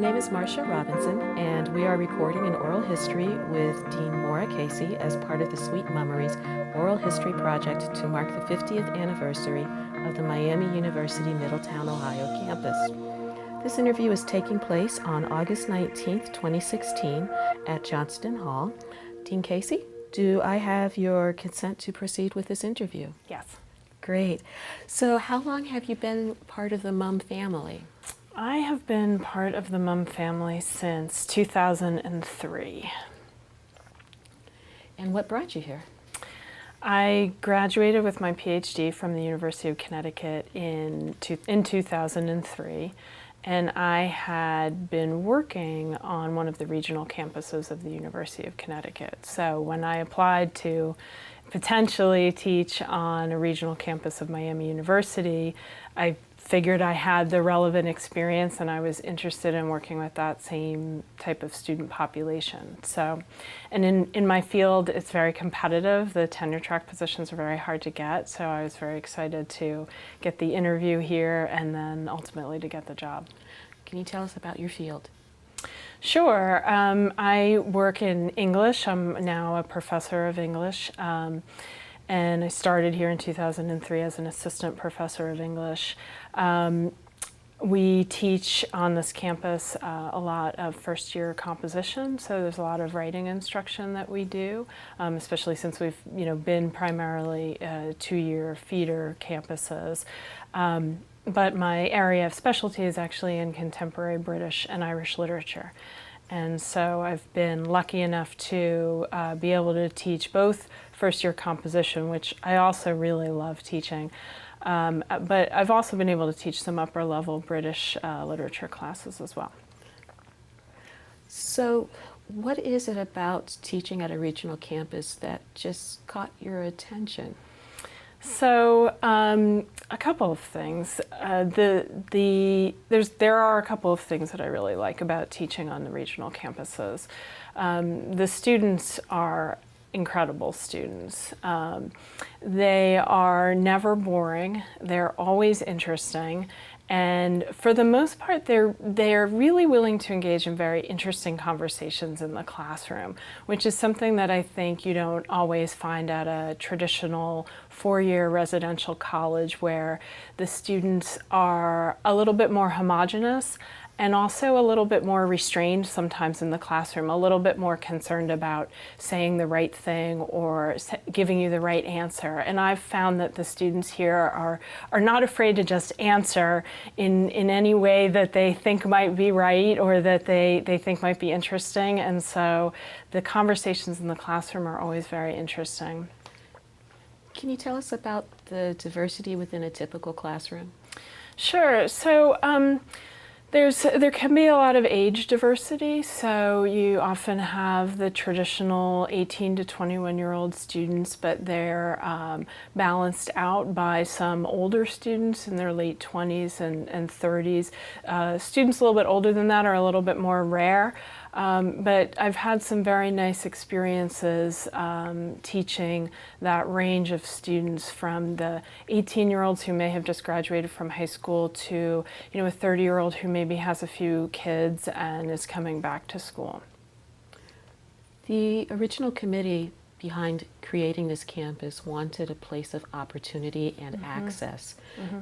name is Marcia Robinson, and we are recording an oral history with Dean Moira Casey as part of the Sweet MUMories Oral History Project to mark the 50th anniversary of the Miami University Middletown, Ohio campus. This interview is taking place on August 19th, 2016 at Johnston Hall. Dean Casey, do I have your consent to proceed with this interview? Yes. Great. So how long have you been part of the MUM family? I have been part of the MUM family since 2003. And what brought you here? I graduated with my PhD from the University of Connecticut in 2003, and I had been working on one of the regional campuses of the University of Connecticut. So when I applied to potentially teach on a regional campus of Miami University, I figured I had the relevant experience and I was interested in working with that same type of student population. So, and in my field, it's very competitive. The tenure track positions are very hard to get, so I was very excited to get the interview here and then ultimately to get the job. Can you tell us about your field? Sure. I work in English. I'm now a professor of English. And I started here in 2003 as an assistant professor of English. We teach on this campus a lot of first-year composition, so there's a lot of writing instruction that we do, especially since we've been primarily two-year feeder campuses. But my area of specialty is actually in contemporary British and Irish literature. And so I've been lucky enough to be able to teach both first-year composition, which I also really love teaching, but I've also been able to teach some upper-level British literature classes as well. So what is it about teaching at a regional campus that just caught your attention? So a couple of things. There are a couple of things that I really like about teaching on the regional campuses. The students are incredible students. They are never boring. They're always interesting. And for the most part, they're really willing to engage in very interesting conversations in the classroom, which is something that I think you don't always find at a traditional four-year residential college where the students are a little bit more homogeneous and also a little bit more restrained sometimes in the classroom, a little bit more concerned about saying the right thing or giving you the right answer. And I've found that the students here are not afraid to just answer in any way that they think might be right or that they think might be interesting. And so the conversations in the classroom are always very interesting. Can you tell us about the diversity within a typical classroom? Sure. So there can be a lot of age diversity, so you often have the traditional 18 to 21-year-old students, but they're balanced out by some older students in their late 20s and 30s. Students a little bit older than that are a little bit more rare. But I've had some very nice experiences teaching that range of students, from the 18-year-olds who may have just graduated from high school to a 30-year-old who maybe has a few kids and is coming back to school. The original committee behind creating this campus wanted a place of opportunity and access.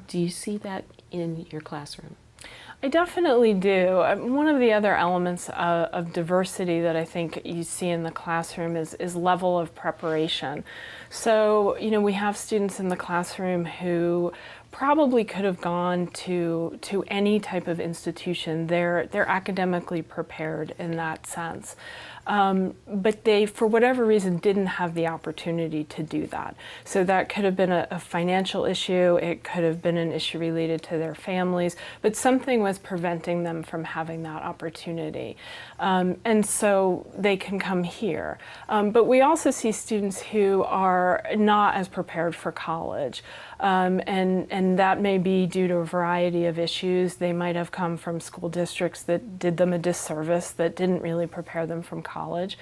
Do you see that in your classroom? I definitely do. One of the other elements of diversity that I think you see in the classroom is level of preparation. So, we have students in the classroom who probably could have gone to any type of institution. They're academically prepared in that sense. But they, for whatever reason, didn't have the opportunity to do that. So that could have been a financial issue, it could have been an issue related to their families, but something was preventing them from having that opportunity. And so they can come here. But we also see students who are not as prepared for college. And that may be due to a variety of issues. They might have come from school districts that did them a disservice, that didn't really prepare them for college.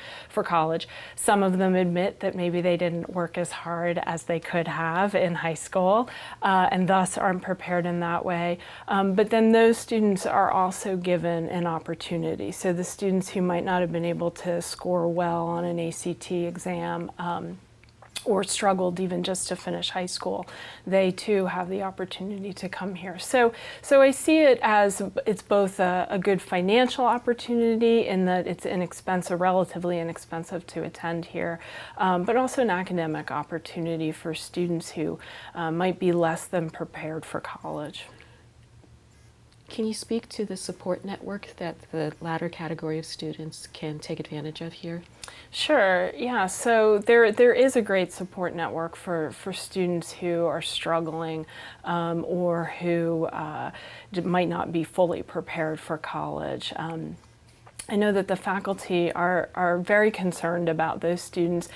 Some of them admit that maybe they didn't work as hard as they could have in high school, and thus aren't prepared in that way. But then those students students are also given an opportunity. So the students who might not have been able to score well on an ACT exam or struggled even just to finish high school, they too have the opportunity to come here. So I see it as it's both a good financial opportunity in that it's inexpensive, relatively inexpensive to attend here, but also an academic opportunity for students who might be less than prepared for college. Can you speak to the support network that the latter category of students can take advantage of here? Sure, yeah. So there is a great support network for students who are struggling or who might not be fully prepared for college. I know that the faculty are very concerned about those students,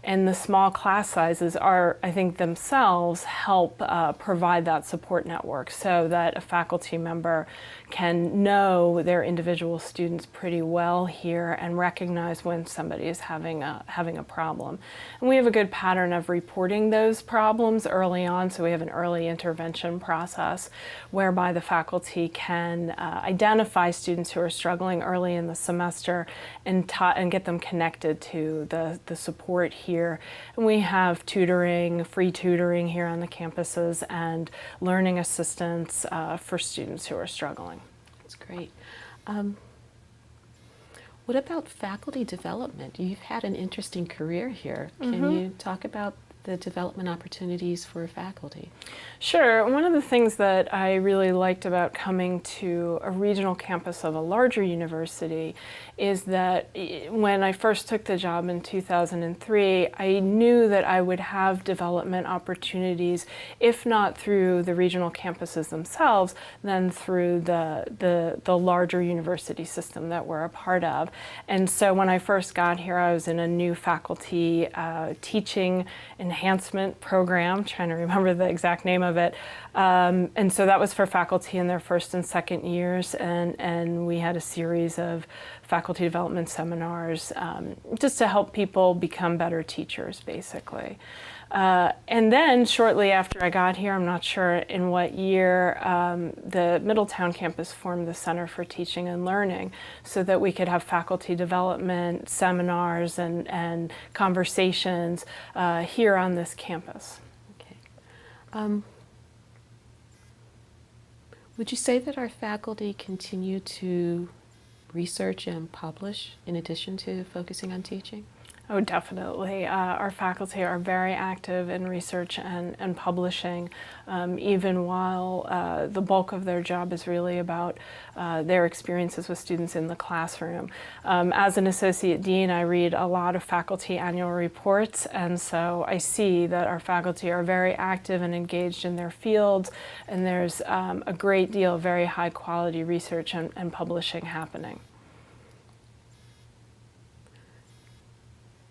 and the small class sizes are, I think, themselves help provide that support network so that a faculty member can know their individual students pretty well here and recognize when somebody is having a problem. And we have a good pattern of reporting those problems early on, so we have an early intervention process whereby the faculty can identify students who are struggling early in the semester and get them connected to the support here. And we have tutoring, free tutoring here on the campuses, and learning assistance for students who are struggling. That's great. What about faculty development? You've had an interesting career here. Can you talk about the development opportunities for faculty? Sure. One of the things that I really liked about coming to a regional campus of a larger university is that when I first took the job in 2003, I knew that I would have development opportunities, if not through the regional campuses themselves, then through the larger university system that we're a part of. And so when I first got here, I was in a new faculty teaching enhancement program, trying to remember the exact name of it. And so that was for faculty in their first and second years, and we had a series of faculty development seminars just to help people become better teachers, basically. And then shortly after I got here, I'm not sure in what year, the Middletown campus formed the Center for Teaching and Learning so that we could have faculty development seminars and conversations here on this campus. Okay. Would you say that our faculty continue to research and publish in addition to focusing on teaching? Oh, definitely. Our faculty are very active in research and publishing, even while the bulk of their job is really about their experiences with students in the classroom. As an associate dean, I read a lot of faculty annual reports, and so I see that our faculty are very active and engaged in their fields, and there's a great deal of very high quality research and publishing happening.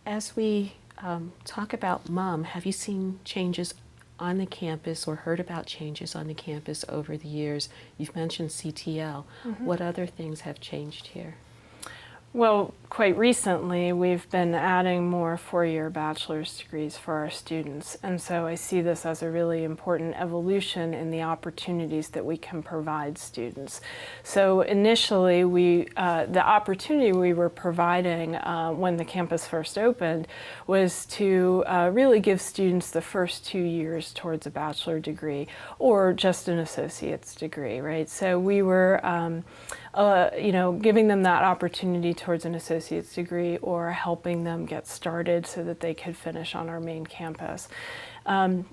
As we talk about MUM, have you seen changes on the campus or heard about changes on the campus over the years? You've mentioned CTL. What other things have changed here? Well, quite recently, we've been adding more four-year bachelor's degrees for our students, and so I see this as a really important evolution in the opportunities that we can provide students. So initially, the opportunity we were providing when the campus first opened was to really give students the first 2 years towards a bachelor degree or just an associate's degree, right? So we were giving them that opportunity towards an associate's degree or helping them get started so that they could finish on our main campus. And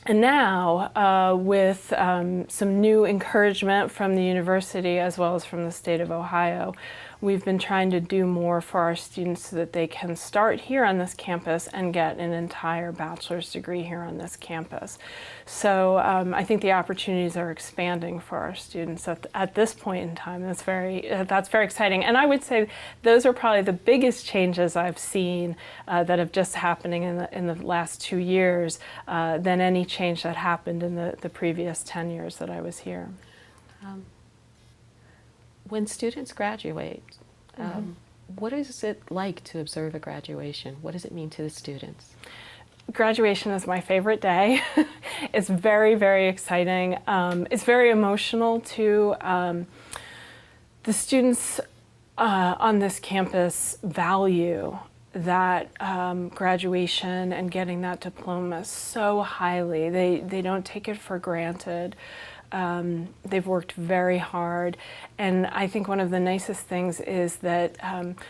now, with some new encouragement from the university as well as from the state of Ohio, we've been trying to do more for our students so that they can start here on this campus and get an entire bachelor's degree here on this campus. So I think the opportunities are expanding for our students at this point in time. That's very exciting. And I would say those are probably the biggest changes I've seen that have just happening in the last 2 years than any change that happened in the previous 10 years that I was here. When students graduate, what is it like to observe a graduation? What does it mean to the students? graduation is my favorite day. It's very, very exciting. It's very emotional too. The students on this campus value that graduation and getting that diploma so highly. They don't take it for granted. They've worked very hard, and I think one of the nicest things is that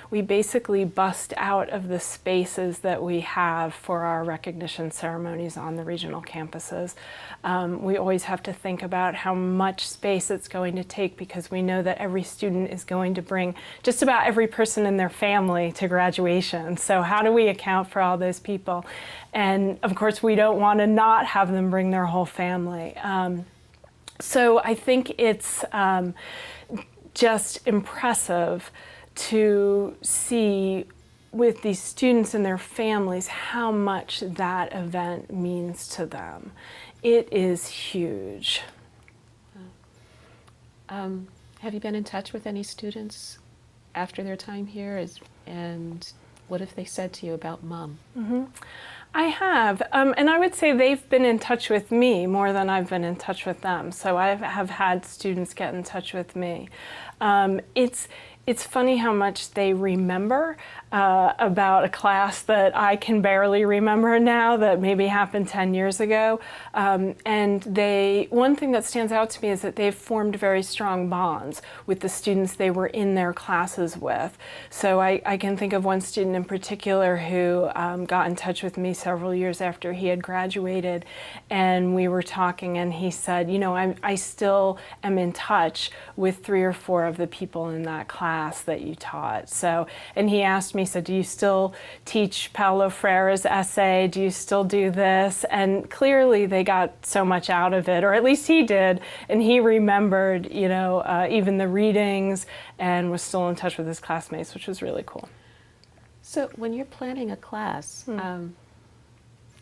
we basically bust out of the spaces that we have for our recognition ceremonies on the regional campuses. We always have to think about how much space it's going to take, because we know that every student is going to bring just about every person in their family to graduation. So how do we account for all those people? And of course, we don't want to not have them bring their whole family. So I think it's just impressive to see with these students and their families how much that event means to them. It is huge. Have you been in touch with any students after their time here? And what have they said to you about MUM? Mm-hmm. I have, and I would say they've been in touch with me more than I've been in touch with them. So I have had students get in touch with me. It's funny how much they remember about a class that I can barely remember now, that maybe happened 10 years ago. And one thing that stands out to me is that they've formed very strong bonds with the students they were in their classes with. So I can think of one student in particular who got in touch with me several years after he had graduated, and we were talking, and he said, you know, I still am in touch with 3 or 4 of the people in that class that you taught. So, and he asked me, so do you still teach Paulo Freire's essay? Do you still do this? And clearly they got so much out of it, or at least he did, and he remembered, you know, even the readings, and was still in touch with his classmates, which was really cool. So when you're planning a class,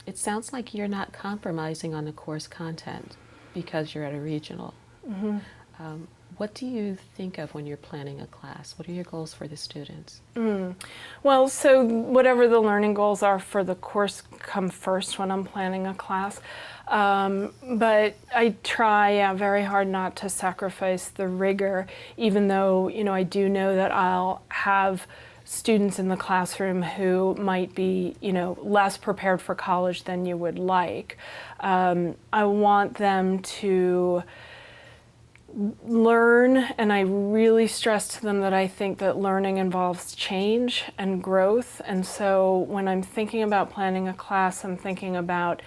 it sounds like you're not compromising on the course content because you're at a regional. Mm-hmm. What do you think of when you're planning a class? What are your goals for the students? Well, so whatever the learning goals are for the course come first when I'm planning a class. But I try very hard not to sacrifice the rigor, even though, you know, I do know that I'll have students in the classroom who might be, you know, less prepared for college than you would like. I want them to learn, and I really stress to them that I think that learning involves change and growth. And so when I'm thinking about planning a class, I'm thinking about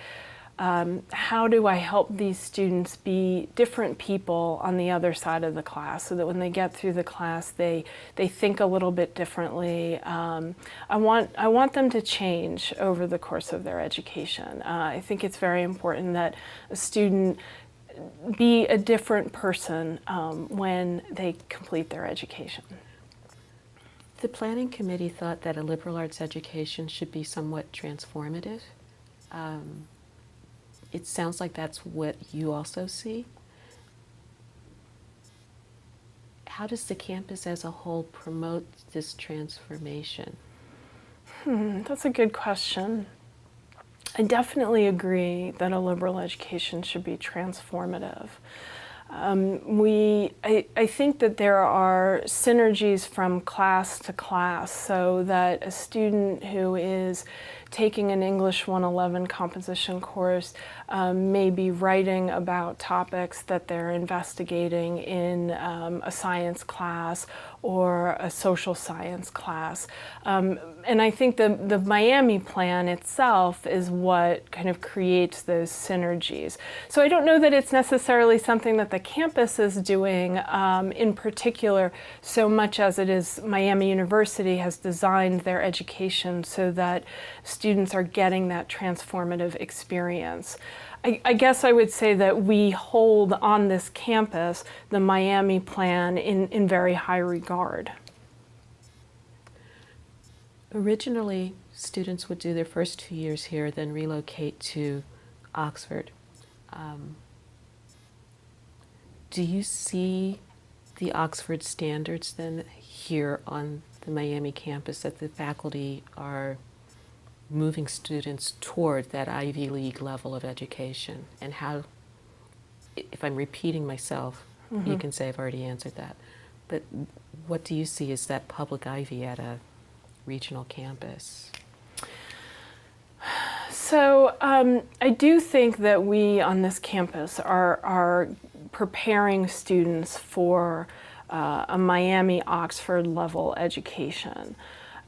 how do I help these students be different people on the other side of the class, so that when they get through the class, they think a little bit differently. I want them to change over the course of their education. I think it's very important that a student be a different person when they complete their education. The planning committee thought that a liberal arts education should be somewhat transformative. It sounds like that's what you also see. How does the campus as a whole promote this transformation? That's a good question. I definitely agree that a liberal education should be transformative. I think that there are synergies from class to class, so that a student who is taking an English 111 composition course may be writing about topics that they're investigating in a science class or a social science class. And I think the Miami plan itself is what kind of creates those synergies. So I don't know that it's necessarily something that the campus is doing in particular, so much as it is Miami University has designed their education so that students are getting that transformative experience. I guess I would say that we hold on this campus the Miami plan in very high regard. Originally, students would do their first 2 years here, then relocate to Oxford. Do you see the Oxford standards then here on the Miami campus, that the faculty are moving students toward that Ivy League level of education, and how, if I'm repeating myself, you can say I've already answered that, but what do you see as that public Ivy at a regional campus? So I do think that we on this campus are preparing students for a Miami-Oxford level education.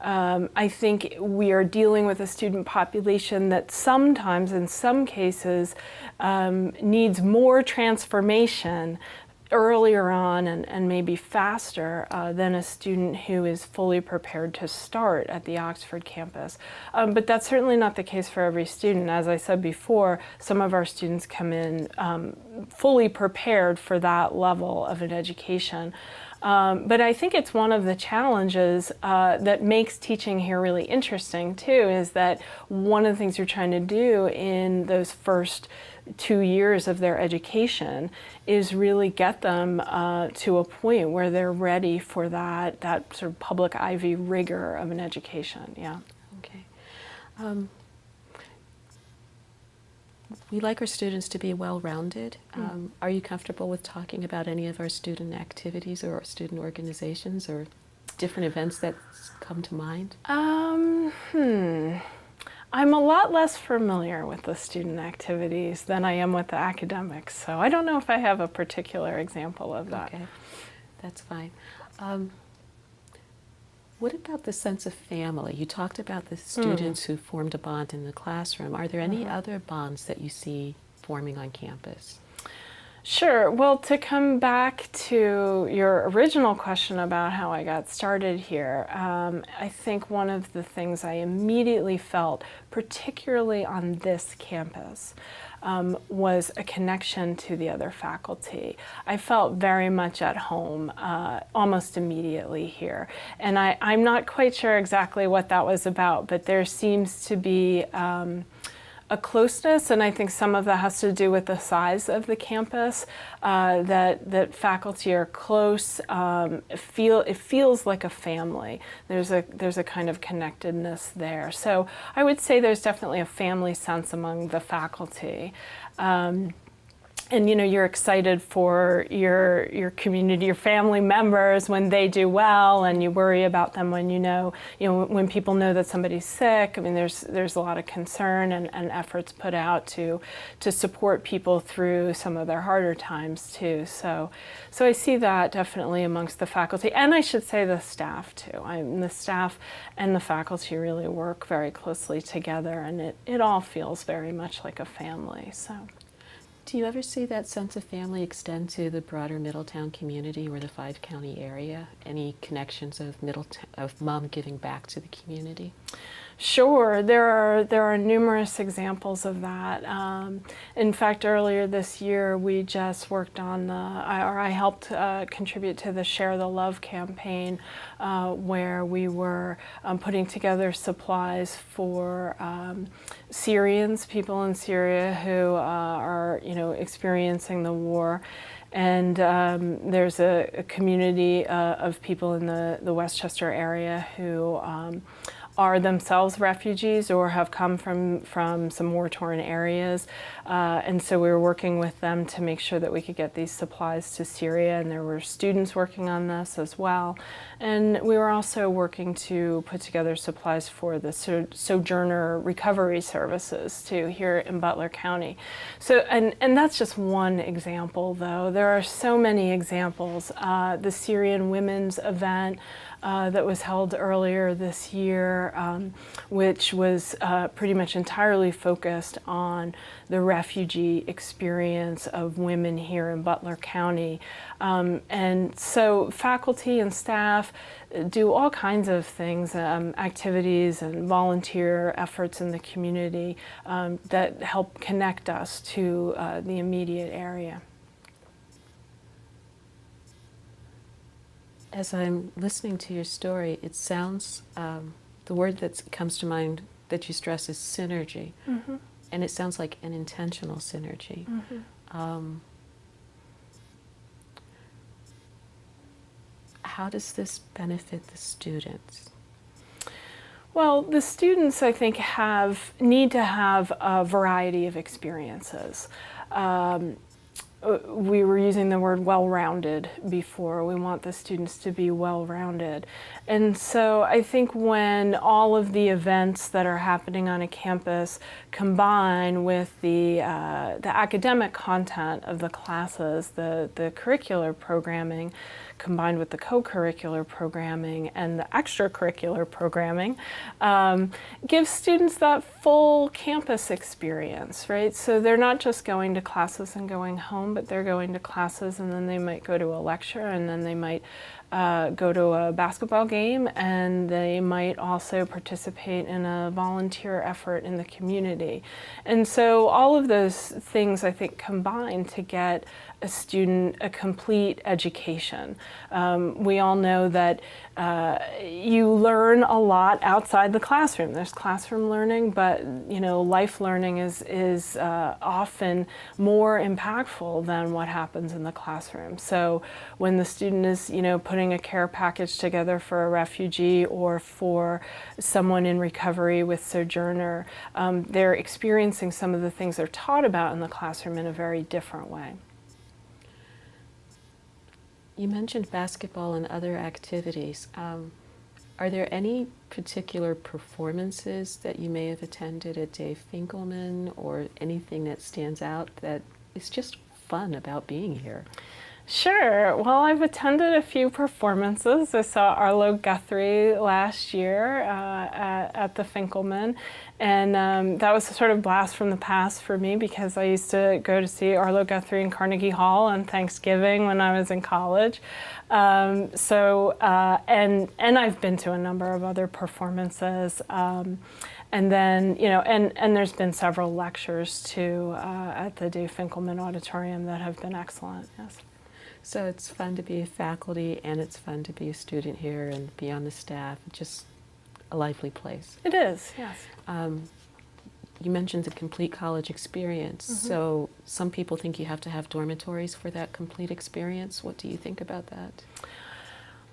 I think we are dealing with a student population that sometimes, in some cases, needs more transformation earlier on and maybe faster than a student who is fully prepared to start at the Oxford campus. But that's certainly not the case for every student. As I said before, some of our students come in fully prepared for that level of an education. But I think it's one of the challenges that makes teaching here really interesting too, is that one of the things you're trying to do in those first 2 years of their education is really get them to a point where they're ready for that sort of public Ivy rigor of an education. Yeah. Okay. We like our students to be well-rounded. Are you comfortable with talking about any of our student activities or our student organizations or different events that come to mind? I'm a lot less familiar with the student activities than I am with the academics, so I don't know if I have a particular example of that. Okay, that's fine. What about the sense of family? You talked about the students who formed a bond in the classroom. Are there any other bonds that you see forming on campus? Sure. Well, to come back to your original question about how I got started here, I think one of the things I immediately felt, particularly on this campus, was a connection to the other faculty. I felt very much at home almost immediately here. And I'm not quite sure exactly what that was about, but there seems to be a closeness, and I think some of that has to do with the size of the campus, that faculty are close. It feels like a family. There's a kind of connectedness there. So I would say there's definitely a family sense among the faculty. And you know, you're excited for your community, your family members when they do well, and you worry about them when you know when people know that somebody's sick. I mean, there's a lot of concern and efforts put out to support people through some of their harder times too. So I see that definitely amongst the faculty, and I should say the staff too. The staff and the faculty really work very closely together, and it all feels very much like a family. So. Do you ever see that sense of family extend to the broader Middletown community or the five-county area? Any connections of MUM giving back to the community? Sure, there are numerous examples of that. In fact, earlier this year, we just worked on I helped contribute to the Share the Love campaign, where we were putting together supplies for Syrians, people in Syria who are experiencing the war. And there's a community of people in the Westchester area who are themselves refugees or have come from some war-torn areas. And so we were working with them to make sure that we could get these supplies to Syria, and there were students working on this as well. And we were also working to put together supplies for the sojourner recovery services too here in Butler County. So, and that's just one example though. There are so many examples. The Syrian Women's event that was held earlier this year, which was pretty much entirely focused on the refugee experience of women here in Butler County. And so faculty and staff do all kinds of things, activities and volunteer efforts in the community that help connect us to the immediate area. As I'm listening to your story, it sounds, the word that comes to mind that you stress is synergy. Mm-hmm. And it sounds like an intentional synergy. Mm-hmm. How does this benefit the students? Well, the students, I think, need to have a variety of experiences. We were using the word well-rounded before. We want the students to be well-rounded. And so I think when all of the events that are happening on a campus combine with the academic content of the classes, the curricular programming, combined with the co-curricular programming and the extracurricular programming, gives students that full campus experience, right? So they're not just going to classes and going home, but they're going to classes and then they might go to a lecture and then they might go to a basketball game, and they might also participate in a volunteer effort in the community. And so all of those things, I think, combine to get a student a complete education. We all know that you learn a lot outside the classroom. There's classroom learning, but life learning is often more impactful than what happens in the classroom. So when the student is putting a care package together for a refugee or for someone in recovery with Sojourner, they're experiencing some of the things they're taught about in the classroom in a very different way. You mentioned basketball and other activities. Are there any particular performances that you may have attended at Dave Finkelman, or anything that stands out that is just fun about being here? Sure. Well, I've attended a few performances. I saw Arlo Guthrie last year at the Finkelman, and that was a sort of blast from the past for me because I used to go to see Arlo Guthrie in Carnegie Hall on Thanksgiving when I was in college. And I've been to a number of other performances. And then, and there's been several lectures too at the Dave Finkelman Auditorium that have been excellent, yes. So it's fun to be a faculty and it's fun to be a student here and be on the staff. It's just a lively place. It is, yes. You mentioned the complete college experience. Mm-hmm. So some people think you have to have dormitories for that complete experience. What do you think about that?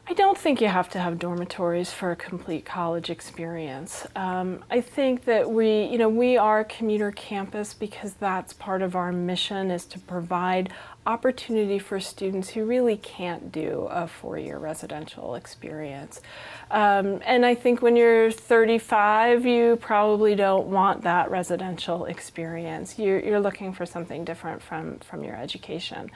I don't think you have to have dormitories for a complete college experience. I think that we are a commuter campus because that's part of our mission, is to provide opportunity for students who really can't do a four-year residential experience. And I think when you're 35, you probably don't want that residential experience. You're looking for something different from your education.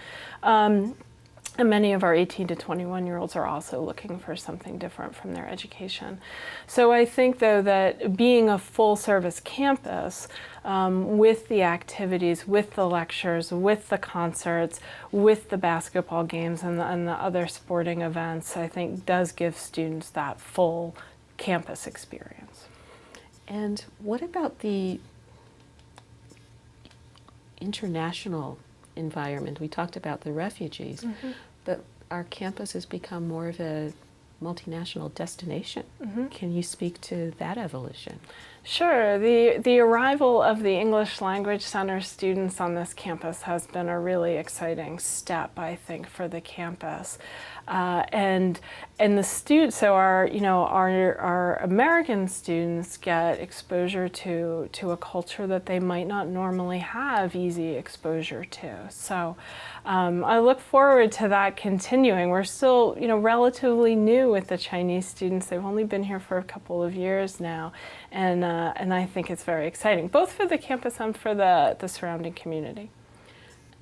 And many of our 18 to 21-year-olds are also looking for something different from their education. So I think, though, that being a full-service campus with the activities, with the lectures, with the concerts, with the basketball games and the other sporting events, I think does give students that full campus experience. And what about the international environment? We talked about the refugees, mm-hmm. but our campus has become more of a multinational destination. Mm-hmm. Can you speak to that evolution? Sure. The arrival of the English Language Center students on this campus has been a really exciting step, I think, for the campus. And the students, so our American students get exposure to a culture that they might not normally have easy exposure to. So I look forward to that continuing. We're still, relatively new with the Chinese students. They've only been here for a couple of years now, and I think it's very exciting, both for the campus and for the surrounding community.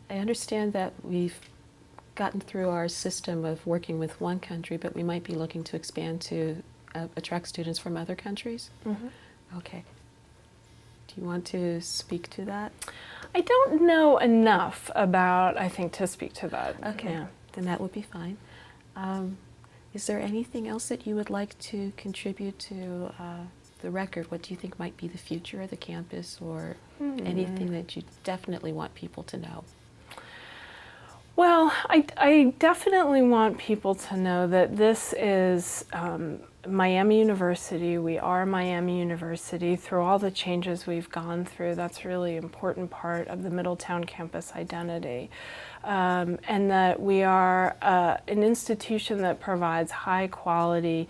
I understand that we've gotten through our system of working with one country, but we might be looking to expand to attract students from other countries? Mm-hmm. Okay. Do you want to speak to that? I don't know enough about, I think, to speak to that. Okay, yeah. Then that would be fine. Is there anything else that you would like to contribute to the record? What do you think might be the future of the campus, or anything that you definitely want people to know? Well, I definitely want people to know that this is Miami University. We are Miami University. Through all the changes we've gone through, that's a really important part of the Middletown campus identity. And that we are an institution that provides high quality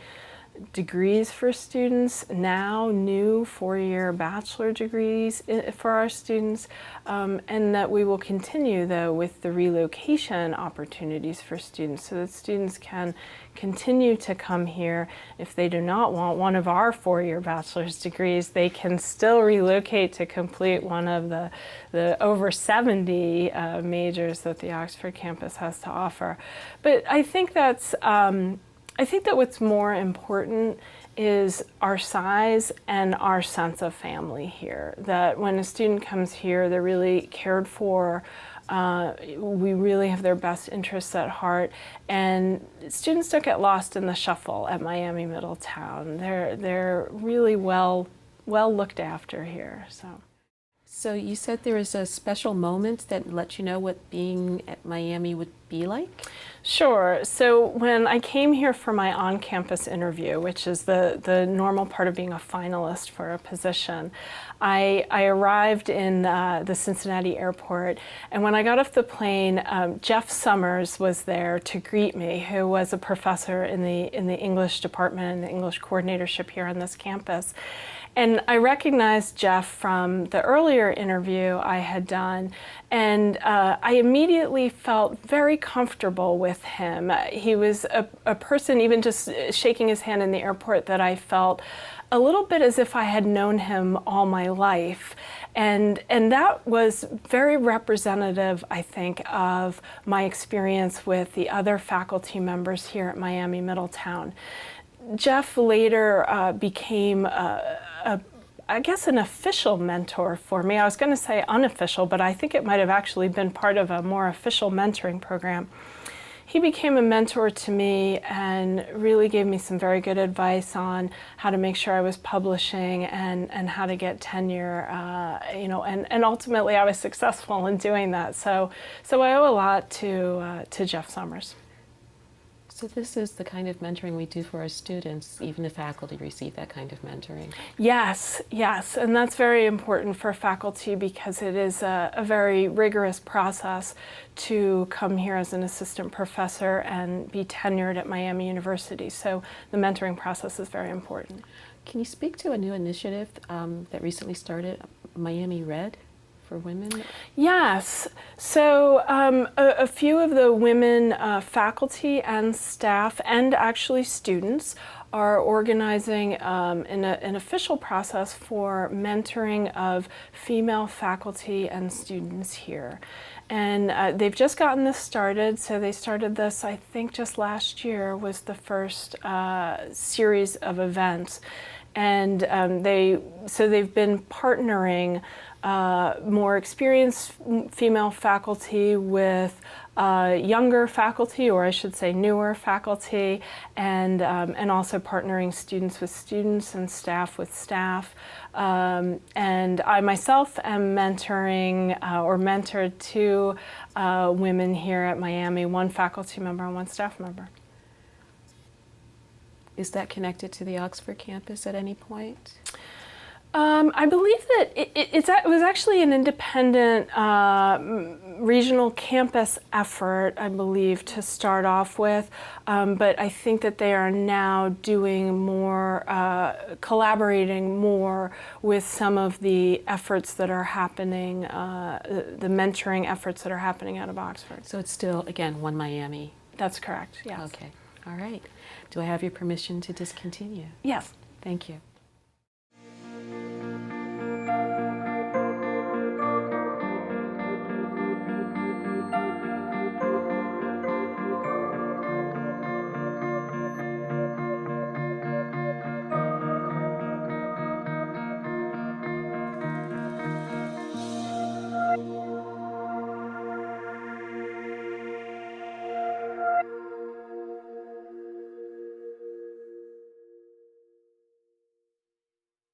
degrees for students, now new 4-year bachelor degrees for our students, and that we will continue though with the relocation opportunities for students so that students can continue to come here. If they do not want one of our 4-year bachelor's degrees, they can still relocate to complete one of the over 70 majors that the Oxford campus has to offer. But I think that's I think that what's more important is our size and our sense of family here. That when a student comes here, they're really cared for. We really have their best interests at heart, and students don't get lost in the shuffle at Miami Middletown. They're really well looked after here. So you said there was a special moment that let you know what being at Miami would be like? Sure. So when I came here for my on-campus interview, which is the normal part of being a finalist for a position, I arrived in the Cincinnati airport, and when I got off the plane, Jeff Summers was there to greet me, who was a professor in the English department and the English coordinatorship here on this campus. And I recognized Jeff from the earlier interview I had done, and I immediately felt very comfortable with him. He was a person, even just shaking his hand in the airport, that I felt a little bit as if I had known him all my life. And that was very representative, I think, of my experience with the other faculty members here at Miami Middletown. Jeff later became I guess an official mentor for me. I was going to say unofficial, but I think it might have actually been part of a more official mentoring program. He became a mentor to me and really gave me some very good advice on how to make sure I was publishing and how to get tenure, and ultimately I was successful in doing that. So I owe a lot to Jeff Summers. So this is the kind of mentoring we do for our students. Even the faculty receive that kind of mentoring. Yes, and that's very important for faculty because it is a very rigorous process to come here as an assistant professor and be tenured at Miami University. So the mentoring process is very important. Can you speak to a new initiative that recently started, Miami Red? For women? Yes. So a few of the women faculty and staff and actually students are organizing an official process for mentoring of female faculty and students here. And they've just gotten this started. So they started this, I think, just last year was the first series of events. And they've been partnering more experienced female faculty with younger faculty, or I should say newer faculty, and also partnering students with students and staff with staff. And I myself am mentoring or mentored 2 women here at Miami, 1 faculty member and 1 staff member. Is that connected to the Oxford campus at any point? I believe that it was actually an independent regional campus effort, I believe, to start off with, but I think that they are now doing more, collaborating more with some of the efforts that are happening, the mentoring efforts that are happening out of Oxford. So it's still, again, One Miami? That's correct, yes. Okay, all right. Do I have your permission to discontinue? Yes. Thank you.